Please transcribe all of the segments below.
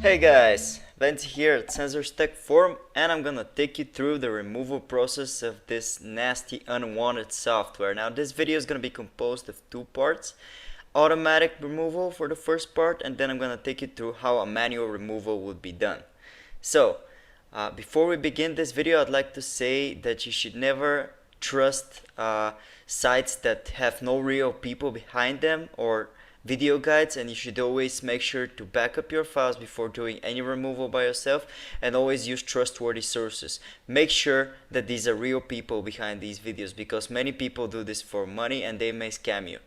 Hey guys, Vance here at Sensors Tech Forum, and I'm gonna take you through the removal process of this nasty unwanted software. Now this video is gonna be composed of two parts: automatic removal for the first part, and then I'm gonna take you through how a manual removal would be done. So before we begin this video, I'd like to say that you should never trust sites that have no real people behind them or video guides, and you should always make sure to back up your files before doing any removal by yourself, and always use trustworthy sources. Make sure that these are real people behind these videos, because many people do this for money and they may scam you.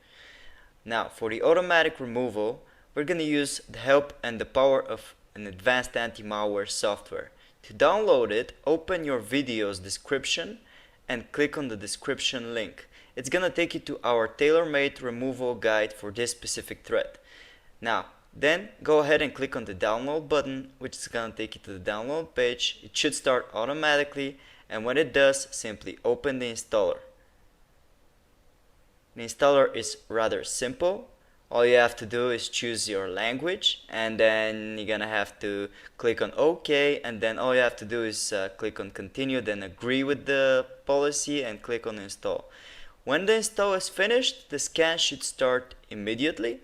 Now for the automatic removal, we're going to use the help and the power of an advanced anti-malware software. To download it, open your video's description and click on the description link. It's gonna take you to our tailor-made removal guide for this specific threat. Now, then go ahead and click on the download button, which is gonna take you to the download page. It should start automatically, and when it does, simply open the installer. The installer is rather simple. All you have to do is choose your language, and then you're gonna have to click on OK, and then all you have to do is click on continue, then agree with the policy and click on install. When the install is finished, the scan should start immediately.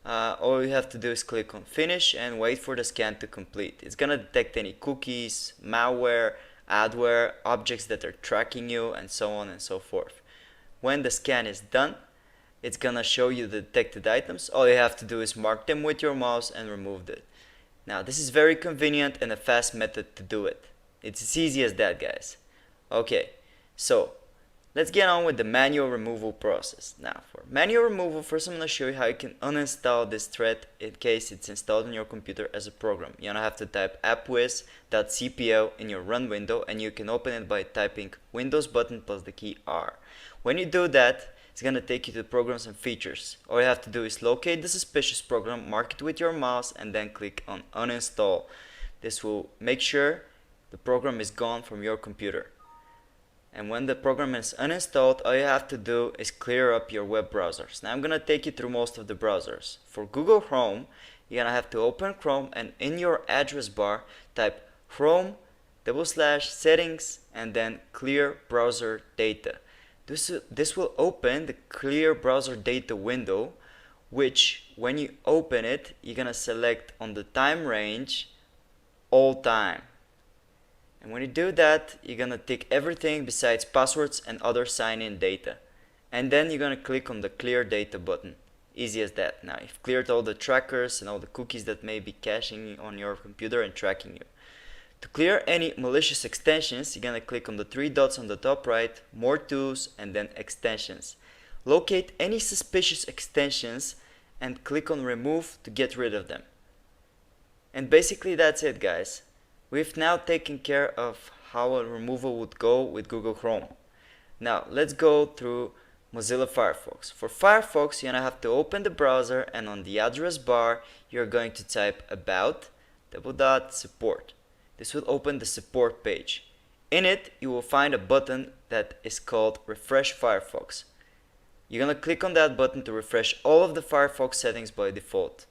All you have to do is click on finish and wait for the scan to complete. It's gonna detect any cookies, malware, adware, objects that are tracking you, and so on and so forth. When the scan is done, it's gonna show you the detected items. All you have to do is mark them with your mouse and remove it. Now this is very convenient and a fast method to do it. It's as easy as that, guys. Okay, so let's get on with the manual removal process. Now for manual removal, first I'm gonna show you how you can uninstall this thread in case it's installed on your computer as a program. You're gonna have to type appwiz.cpl in your run window, and you can open it by typing Windows button plus the key R. When you do that, it's gonna take you to programs and features. All you have to do is locate the suspicious program, mark it with your mouse, and then click on uninstall. This will make sure the program is gone from your computer. And when the program is uninstalled, all you have to do is clear up your web browsers. Now I'm gonna take you through most of the browsers. For Google Chrome, you're gonna have to open Chrome, and in your address bar type Chrome/settings and then clear browser data. This will open the clear browser data window, which when you open it, you're gonna select on the time range all time. And when you do that, you're gonna tick everything besides passwords and other sign-in data. And then you're gonna click on the clear data button. Easy as that. Now you've cleared all the trackers and all the cookies that may be caching on your computer and tracking you. To clear any malicious extensions, you're gonna click on the three dots on the top right, more tools, and then extensions. Locate any suspicious extensions and click on remove to get rid of them. And basically that's it, guys. We've now taken care of how a removal would go with Google Chrome. Now let's go through Mozilla Firefox. For Firefox, you're gonna have to open the browser, and on the address bar you're going to type about /support. This will open the support page. In it, you will find a button that is called Refresh Firefox. You're gonna click on that button to refresh all of the Firefox settings by default.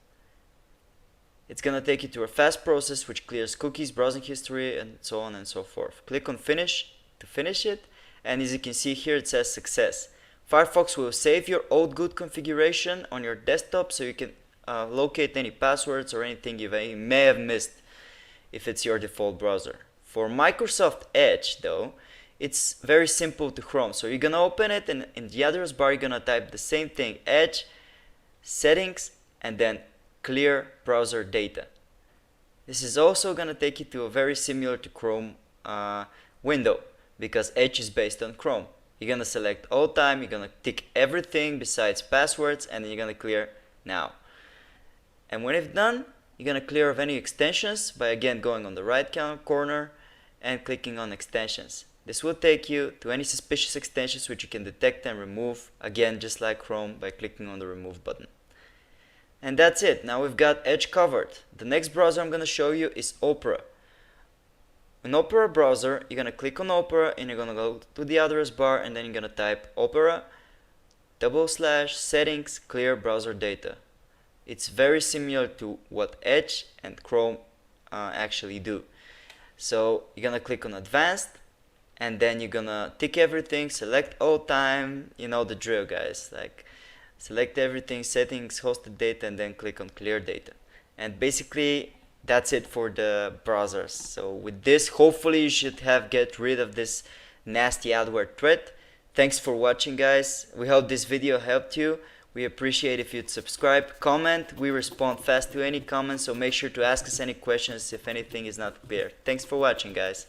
It's gonna take you to a fast process which clears cookies, browsing history, and so on and so forth. Click on finish to finish it, and as you can see here, it says success. Firefox will save your old good configuration on your desktop, so you can locate any passwords or anything you may have missed if it's your default browser. For Microsoft Edge though, it's very simple to Chrome. So you're gonna open it, and in the address bar you're gonna type the same thing, Edge, settings, and then clear browser data. This is also gonna take you to a very similar to Chrome window, because Edge is based on Chrome. You're gonna select all time, you're gonna tick everything besides passwords, and then you're gonna clear now. And when it's done, you're gonna clear of any extensions by again going on the right corner and clicking on extensions. This will take you to any suspicious extensions which you can detect and remove, again just like Chrome, by clicking on the remove button. And that's it. Now we've got Edge covered. The next browser I'm gonna show you is Opera. In Opera browser, you're gonna click on Opera, and you're gonna go to the address bar, and then you're gonna type Opera/settings clear browser data. It's very similar to what Edge and Chrome actually do. So you're gonna click on advanced, and then you're gonna tick everything, select all time, you know the drill, guys. Like, select everything, settings, hosted data, and then click on clear data. And basically that's it for the browsers. So with this, hopefully you should have get rid of this nasty adware threat. Thanks for watching, guys. We hope this video helped you. We appreciate if you'd subscribe, comment. We respond fast to any comments, so make sure to ask us any questions if anything is not clear. Thanks for watching, guys.